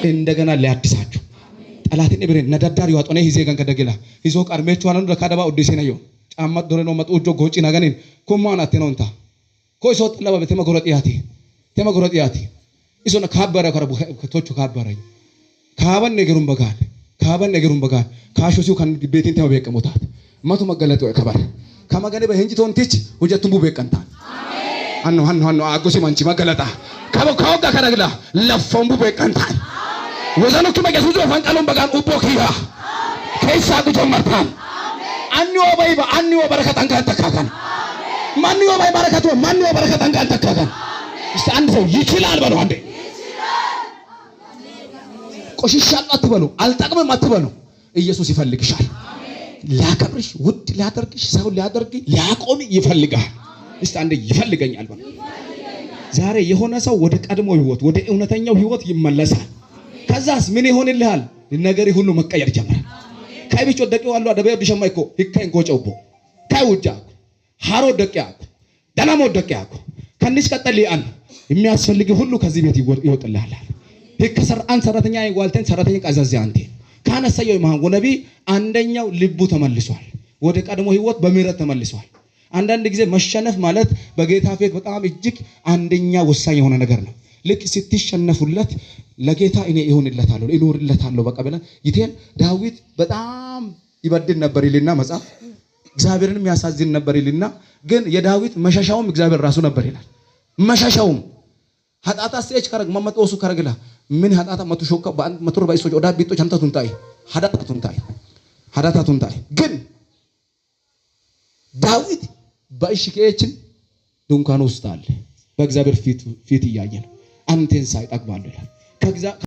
እንደገና ሊያድሳችሁ ጠላትን ብሬ ነዳዳር ይዋጦነ ሂዜ ገን ከደገላ ሂዞ ቀርሜቹ አነኑ ለካዳባ ኦዲሴ ነው ጫማ ዶሬ ነው መጥጆ ጎጪ ነገኔን ኮማናት ነውንታ ኮይሶ ጠለባ ተመጎረጢያቲ ኢሶና ካበረ ከረቡ ከቶቹ ካበረኝ ካባን ነገሩን በጋል ካሾሲው ከን ቤቴን ተው በቀሞታት ማቱ መገለጥ ወይ ከበር ከመገኔ በህንጂ ቶንቲች ወጀቱም ቡበቀንታ አሜን አኖ አጎሲ ማንቺ መገለጣ ከወጋ ከረግላ ለፈም ቡበቀንታ ወዘኑክ መገሱጆ ፈንቀሉን በጋን ኡቦኪያ ከይሳቁ ጀመርታል አንዮ ባይባ አንዮ በረከት አንጋን ተካከን ማንዮ ባይ በረከቱ ማንዮ በረከት አንጋን ተካከን እስቲ አንድ ሰው ይችላል በለው አንዴ ቆሽሻል አትበሉ አልጠቅምም አትበሉ ኢየሱስ ይፈልግሻል ሊያከብርሽ ውድ ሊያደርግሽ ሰው ሊያደርግ ሊያቆም ይፈልጋል እስቲ አንዴ ይፈልገኛል በለው ዛሬ የሆነ ሰው ወደ ቀድሞ ህይወት ወደ እውነተኛው ህይወት ይመለሳል ከዛስ ምን ይሆንልሃል ነገሪ ሁሉ መቀየር ጀመረ ካይቢቾ ደቂው አሉ አደበ ቢሸማይኮ ይካን ጎጨውቦ ካይውጃ ሃሮ ደቂያኩ ደናሞ ደቂያኩ ከንስ ቀጠልያን የሚያስፈልግ ሁሉ ከዚህ ቤት ይወጥልሃል ይከሰር አንተ ሰራተኛ ይዋልተን ሰራተኛ ቀዛዚ አንተ ካነሰየው ማን ወነቢ አንደኛው ልቡ ተመልሷል ወደ ቀድሞ ህይወት በምህረት ተመልሷል አንዳንድ ጊዜ መሸነፍ ማለት በጌታ ፊት በጣም እጅግ አንደኛ ወሳኝ የሆነ ነገር ነው ልክ ስትሸነፉለት ለጌታ እኔ ይሆንለታለሁ ይኖርለታለሁ በቃ ብለ ይቴል ዳዊት በጣም ይበድል ነበር ይልና መጽሐፍ እግዚአብሔርንም ያሳዝን ነበር ይልና ግን የዳዊት መሻሻውም እግዚአብሔር ራሱ ነበር ይላል መሻሻውም ኃጢአት አስጨች ከረግ መመጣውሱ ከረግላ ምን ኃጢአት መቱ ሾካ በአንድ መቶር ባይሶች ወዳ ቢጦች አንተቱን ታይ ኃጢአቱን ታይ ግን ዳዊት በእሽኬችን ድንኳን ውስጥ አለ በእግዚአብሔር ፊት ይያየን አንተን ሳይጠግባሉ ይላል